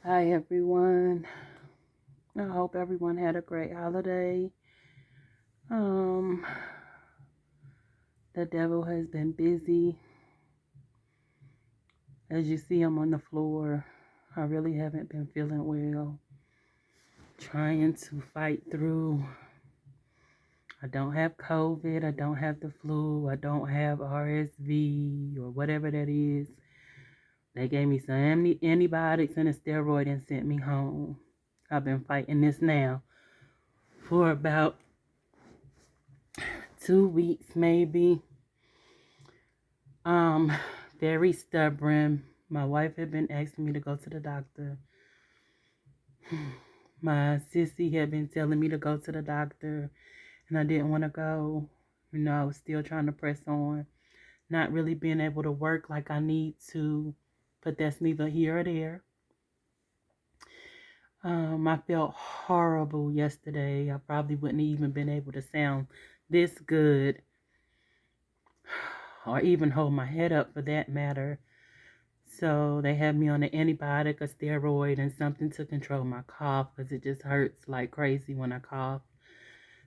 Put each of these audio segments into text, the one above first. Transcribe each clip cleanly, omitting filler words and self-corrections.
Hi everyone. I hope everyone had a great holiday. Um the devil has been busy. As you see, I'm on the floor. I really haven't been feeling well. Trying to fight through. I don't have COVID, I don't have the flu, I don't have RSV or whatever that is. They gave me some antibiotics and a steroid and sent me home. I've been fighting this now for about 2 weeks maybe. Um, Very stubborn. My wife had been asking me to go to the doctor. My sissy had been telling me to go to the doctor, and I didn't want to go. I was still trying to press on, not really being able to work like I need to, but that's neither here or there. I felt horrible yesterday. I probably wouldn't have even been able to sound this good or even hold my head up for that matter. So they had me on an antibiotic, a steroid, and something to control my cough because it just hurts like crazy when I cough.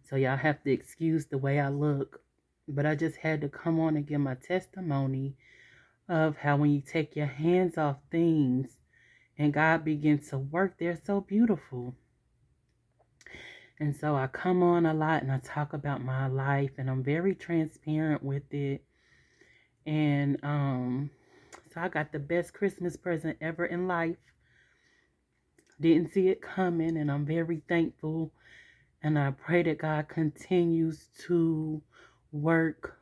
So y'all have to excuse the way I look. But I just had to come on and give my testimony of how when you take your hands off things and God begins to work, they're so beautiful. And so I come on a lot and I talk about my life and I'm very transparent with it. And so I got the best Christmas present ever in life. Didn't see it coming, and I'm very thankful. And I pray that God continues to work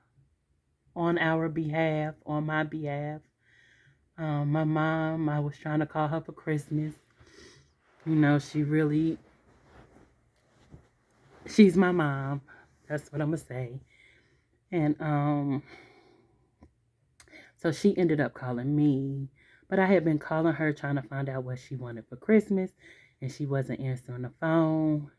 on our behalf, on my behalf. My mom, I was trying to call her for Christmas. She's my mom. That's what I'm going to say. And so she ended up calling me. But I had been calling her trying to find out what she wanted for Christmas, and she wasn't answering the phone.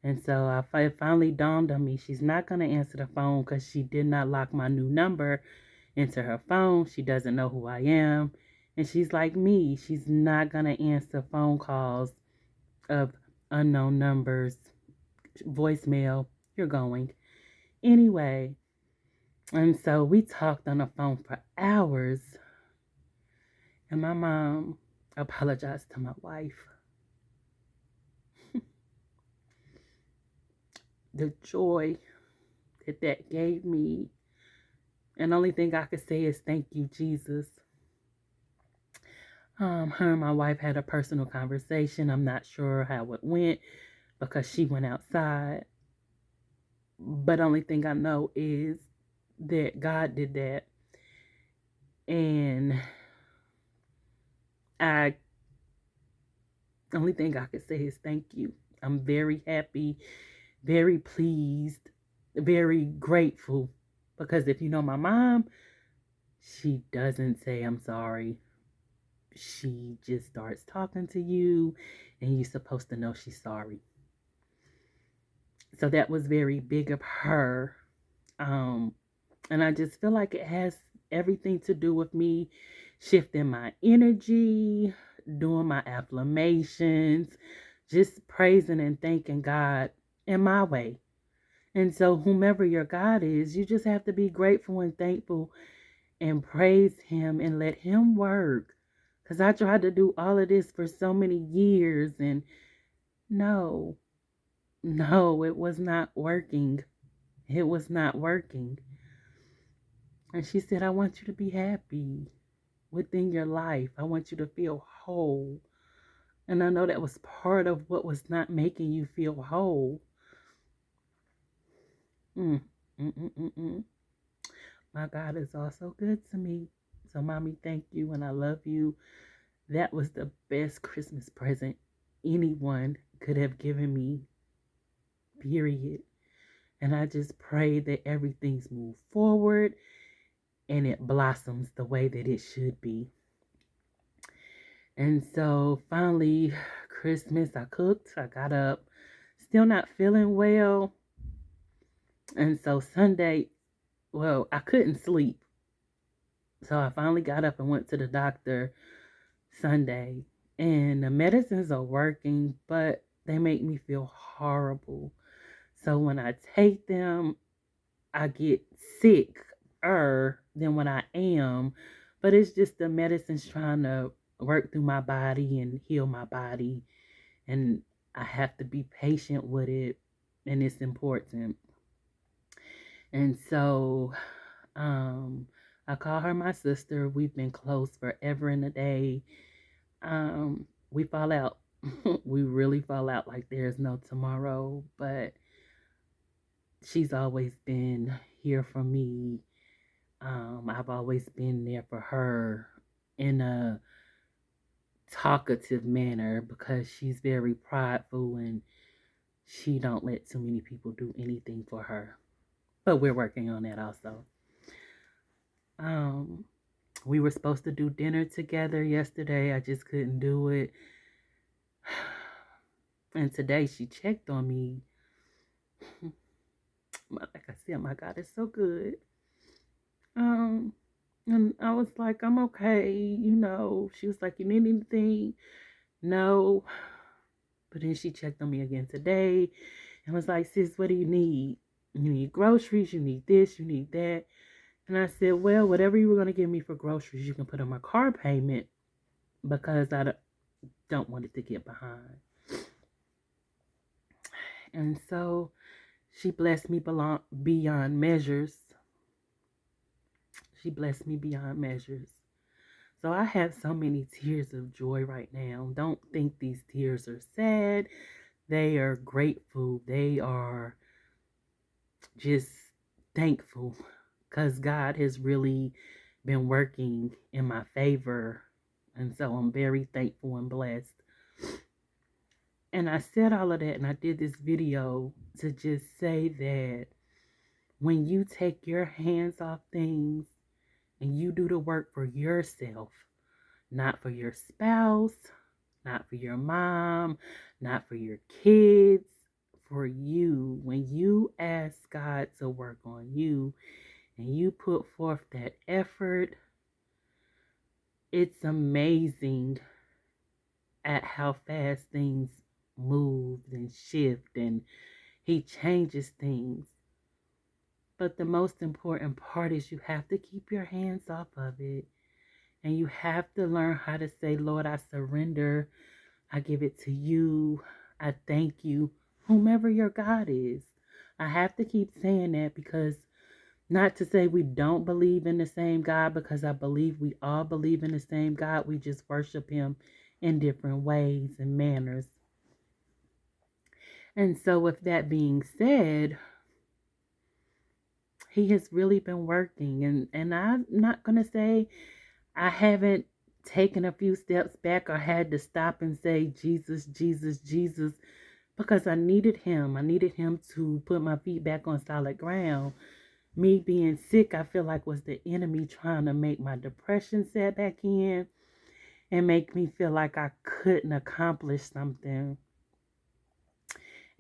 And so it finally dawned on me, she's not going to answer the phone because she did not lock my new number into her phone. She doesn't know who I am. And she's like me. She's not going to answer phone calls of unknown numbers, voicemail. You're going. Anyway, and so we talked on the phone for hours. And my mom apologized to my wife. The joy that gave me. And the only thing I could say is thank you, Jesus. Her and my wife had a personal conversation. I'm not sure how it went because she went outside. But the only thing I know is that God did that. And the only thing I could say is thank you. I'm very happy, very pleased, very grateful. Because if you know my mom, she doesn't say I'm sorry. She just starts talking to you, and you're supposed to know she's sorry. So that was very big of her. And I just feel like it has everything to do with me shifting my energy, doing my affirmations, just praising and thanking God in my way. And so, whomever your God is, you just have to be grateful and thankful and praise Him and let Him work. Because I tried to do all of this for so many years, and no, it was not working. It was not working. And she said, I want you to be happy within your life. I want you to feel whole. And I know that was part of what was not making you feel whole. Mm, mm, mm, mm, mm. My God is also good to me. So, Mommy, thank you and I love you. That was the best Christmas present anyone could have given me, period. And I just pray that everything's moved forward and it blossoms the way that it should be. And so finally, Christmas, I cooked, I got up, still not feeling well. And so Sunday, well, I couldn't sleep. So I finally got up and went to the doctor Sunday. And the medicines are working, but they make me feel horrible. So when I take them, I get sicker than what I am. But it's just the medicine's trying to work through my body and heal my body. And I have to be patient with it. And it's important. And so I call her my sister. We've been close forever and a day. We fall out. We really fall out like there's no tomorrow. But she's always been here for me. I've always been there for her in a talkative manner because she's very prideful and she don't let too many people do anything for her. But we're working on that also. Um, we were supposed to do dinner together yesterday. I just couldn't do it. And today she checked on me. Like I said, my God, it's so good. Um, and I was like, I'm okay, She was like, you need anything? No. But then she checked on me again today and was like, sis, what do you need? You need groceries, you need this, you need that. And I said, well, whatever you were going to give me for groceries, you can put on my car payment because I don't want it to get behind. And so she blessed me beyond measures. She blessed me beyond measures. So I have so many tears of joy right now. Don't think these tears are sad. They are grateful. They are just thankful because God has really been working in my favor. And so I'm very thankful and blessed. And I said all of that and I did this video to just say that when you take your hands off things and you do the work for yourself, not for your spouse, not for your mom, not for your kids, for you. When you ask God to work on you and you put forth that effort, it's amazing at how fast things move and shift and He changes things. But the most important part is you have to keep your hands off of it. And you have to learn how to say, Lord, I surrender. I give it to you. I thank you, whomever your God is. I have to keep saying that because not to say we don't believe in the same God, because I believe we all believe in the same God. We just worship Him in different ways and manners. And so with that being said, He has really been working. And I'm not going to say I haven't taken a few steps back or had to stop and say, Jesus, Jesus, Jesus, because I needed Him. I needed Him to put my feet back on solid ground. Me being sick, I feel like was the enemy trying to make my depression set back in and make me feel like I couldn't accomplish something.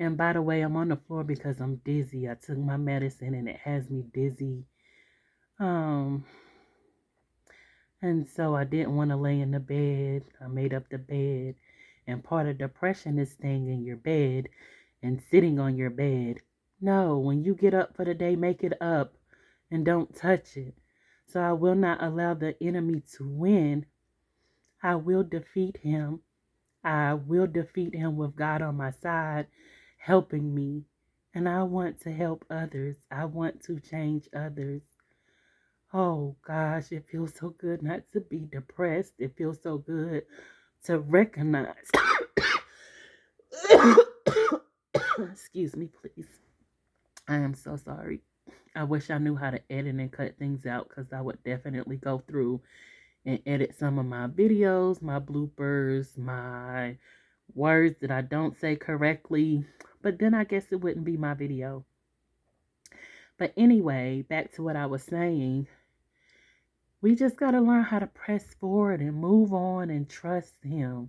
And by the way, I'm on the floor because I'm dizzy. I took my medicine and it has me dizzy. And so I didn't want to lay in the bed. I made up the bed. And part of depression is staying in your bed and sitting on your bed. No, when you get up for the day, make it up and don't touch it. So I will not allow the enemy to win. I will defeat him. I will defeat him with God on my side, helping me. And I want to help others. I want to change others. Oh gosh, it feels so good not to be depressed. It feels so good to recognize. Excuse me, please. I am so sorry. I wish I knew how to edit and cut things out because I would definitely go through and edit some of my videos, my bloopers, my words that I don't say correctly. But then I guess it wouldn't be my video. But anyway, back to what I was saying. We just got to learn how to press forward and move on and trust Him.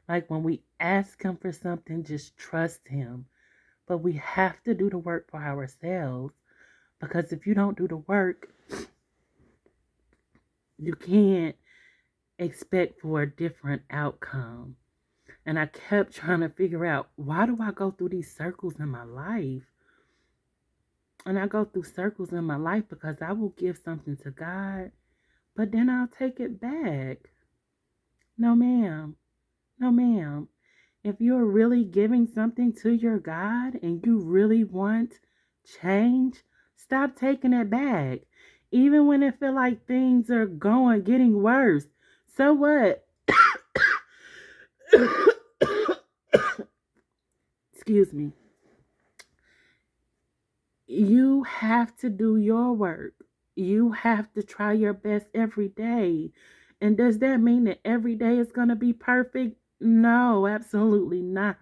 Like when we ask Him for something, just trust Him. But we have to do the work for ourselves. Because if you don't do the work, you can't expect for a different outcome. And I kept trying to figure out, why do I go through these circles in my life? And I go through circles in my life because I will give something to God, but then I'll take it back. No, ma'am. No, ma'am. If you're really giving something to your God and you really want change, stop taking it back. Even when it feel like things are getting worse. So what? Excuse me. You have to do your work. You have to try your best every day. And does that mean that every day is going to be perfect? No, absolutely not.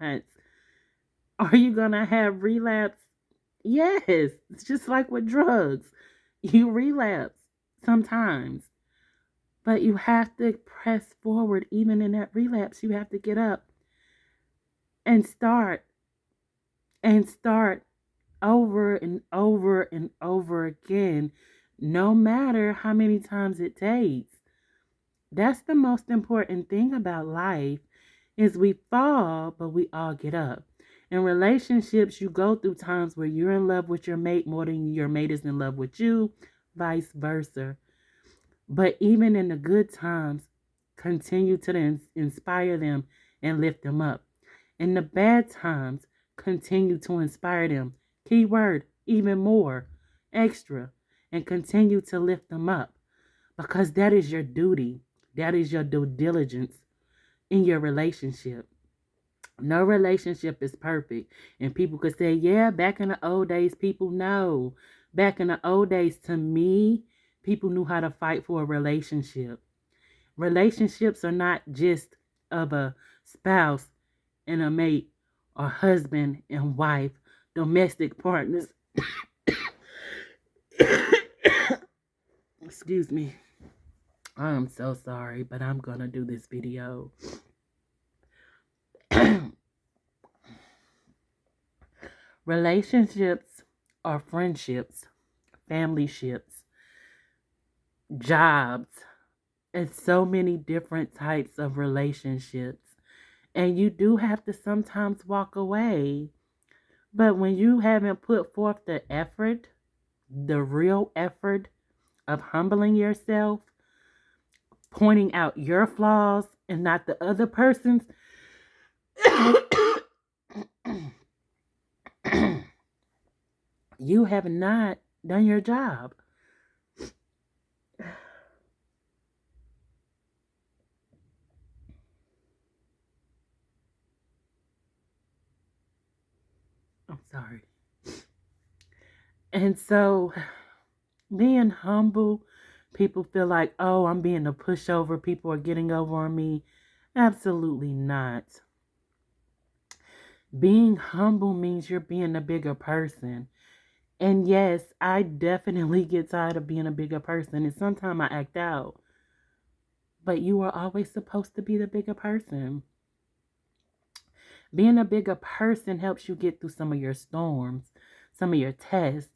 Are you going to have relapse? Yes. It's just like with drugs. You relapse sometimes. But you have to press forward. Even in that relapse, you have to get up and start over and over and over again, no matter how many times it takes. That's the most important thing about life is we fall, but we all get up. In relationships, you go through times where you're in love with your mate more than your mate is in love with you, vice versa. But even in the good times, continue to inspire them and lift them up. In the bad times, continue to inspire them. Keyword, even more, extra, and continue to lift them up because that is your duty. That is your due diligence in your relationship. No relationship is perfect. And people could say, yeah, back in the old days, people know. Back in the old days, to me, people knew how to fight for a relationship. Relationships are not just of a spouse and a mate or husband and wife, domestic partners. Excuse me. I'm so sorry, but I'm going to do this video. Relationships are friendships, family ships, jobs, and so many different types of relationships. And you do have to sometimes walk away. But when you haven't put forth the effort, the real effort of humbling yourself, pointing out your flaws and not the other person's, you have not done your job. I'm sorry. And so being humble, people feel like, oh, I'm being a pushover. People are getting over on me. Absolutely not. Being humble means you're being a bigger person. And yes, I definitely get tired of being a bigger person. And sometimes I act out. But you are always supposed to be the bigger person. Being a bigger person helps you get through some of your storms, some of your tests.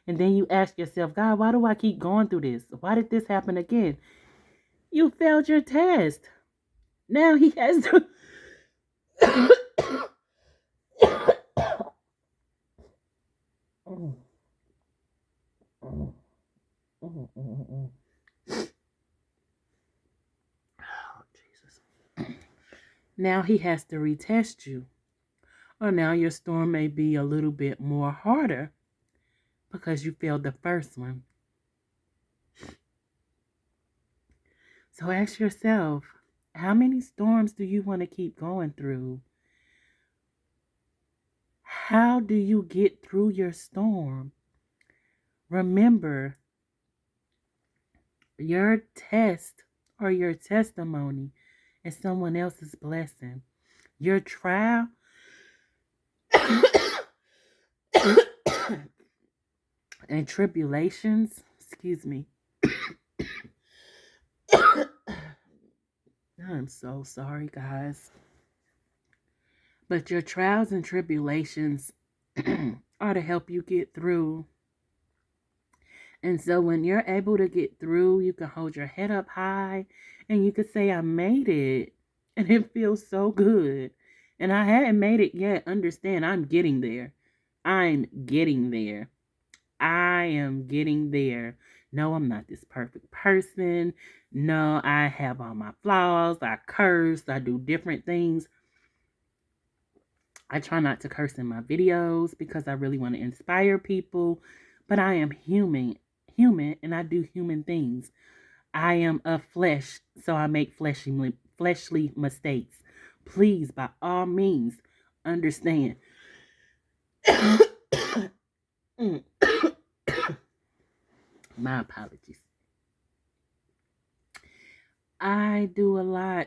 And then you ask yourself, God, why do I keep going through this? Why did this happen again? You failed your test. Now he has to. Oh, Jesus. Now he has to retest you. Or now your storm may be a little bit more harder because you failed the first one. So ask yourself, how many storms do you want to keep going through? How do you get through your storm? Remember, your test or your testimony is someone else's blessing. Your trial and tribulations, excuse me. I'm so sorry, guys. But your trials and tribulations are to help you get through And so when you're able to get through, you can hold your head up high and you can say, I made it. And it feels so good. And I hadn't made it yet. Understand, I'm getting there. I'm getting there. I am getting there. No, I'm not this perfect person. No, I have all my flaws. I curse. I do different things. I try not to curse in my videos because I really want to inspire people. But I am human, and I do human things. I am of flesh, so I make fleshly mistakes. Please, by all means, understand. My apologies. I do a lot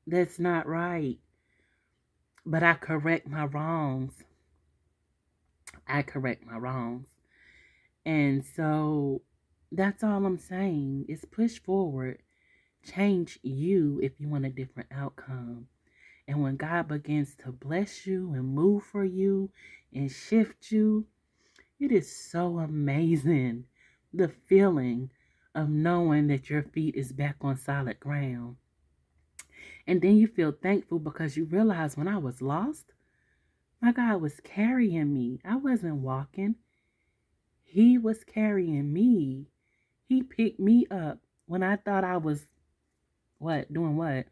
that's not right, but I correct my wrongs. I correct my wrongs. And so that's all I'm saying is push forward. Change you if you want a different outcome. And when God begins to bless you and move for you and shift you, it is so amazing. The feeling of knowing that your feet is back on solid ground. And then you feel thankful because you realize when I was lost, my God was carrying me. I wasn't walking. He was carrying me. He picked me up when I thought I was what? Doing what?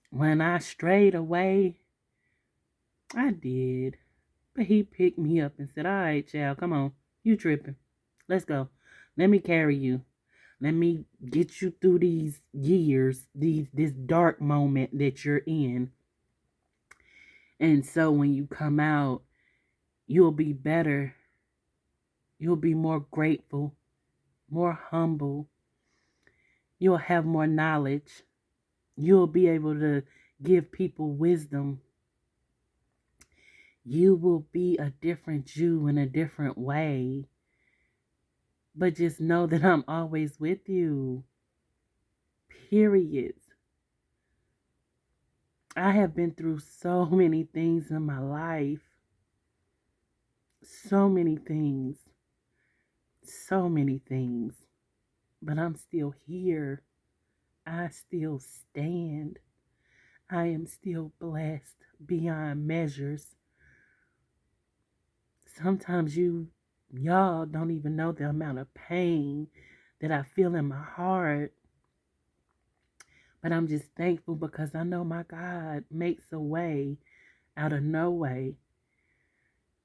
When I strayed away, I did. But he picked me up and said, all right, child, come on. You tripping. Let's go. Let me carry you. Let me get you through these years, this dark moment that you're in. And so when you come out, you'll be better. You'll be more grateful, more humble. You'll have more knowledge. You'll be able to give people wisdom. You will be a different you in a different way. But just know that I'm always with you. Period. I have been through so many things in my life. So many things. So many things. But I'm still here. I still stand. I am still blessed beyond measures. Sometimes y'all don't even know the amount of pain that I feel in my heart. But I'm just thankful because I know my God makes a way out of no way.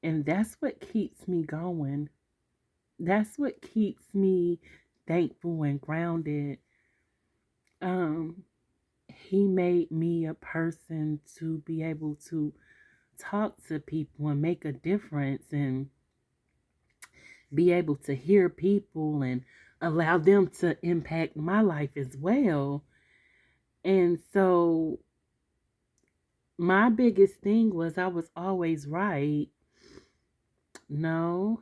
And that's what keeps me going. That's what keeps me thankful and grounded. He made me a person to be able to talk to people and make a difference and be able to hear people and allow them to impact my life as well. And so my biggest thing was I was always right. No,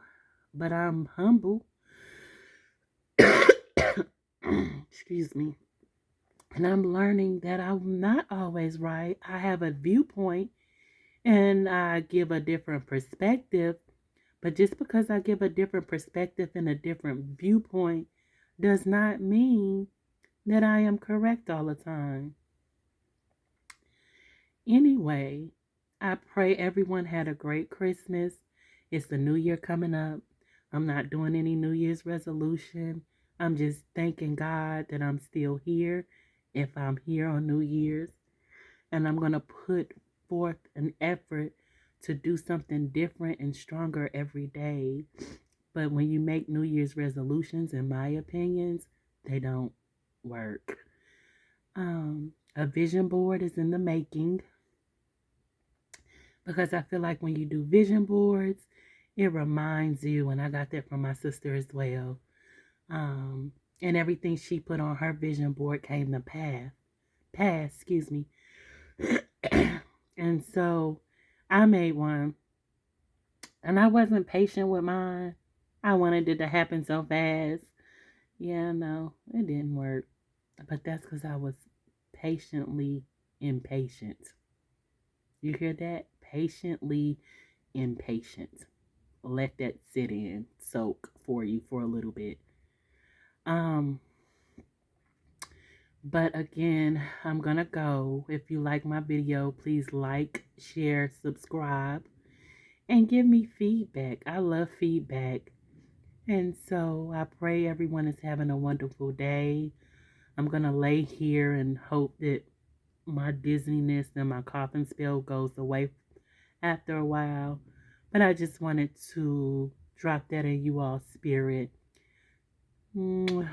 but I'm humble. Excuse me. And I'm learning that I'm not always right. I have a viewpoint and I give a different perspective. But just because I give a different perspective and a different viewpoint does not mean that I am correct all the time. Anyway, I pray everyone had a great Christmas. It's the new year coming up. I'm not doing any New Year's resolution. I'm just thanking God that I'm still here if I'm here on New Year's. And I'm going to put forth an effort to do something different and stronger every day. But when you make New Year's resolutions, in my opinions, they don't work. A vision board is in the making because I feel like when you do vision boards, it reminds you, and I got that from my sister as well. And everything she put on her vision board came to pass, excuse me. And so I made one, and I wasn't patient with mine. I wanted it to happen so fast. Yeah, no, it didn't work. But that's because I was patiently impatient. You hear that? Patiently impatient. let that sit in, soak for you for a little bit. Um, but again, I'm gonna go. If you like my video, please like, share, subscribe, and give me feedback. I love feedback. And so I pray everyone is having a wonderful day. I'm gonna lay here and hope that my dizziness and my coughing spell goes away after a while. But I just wanted to drop that in you all spirit. Mwah.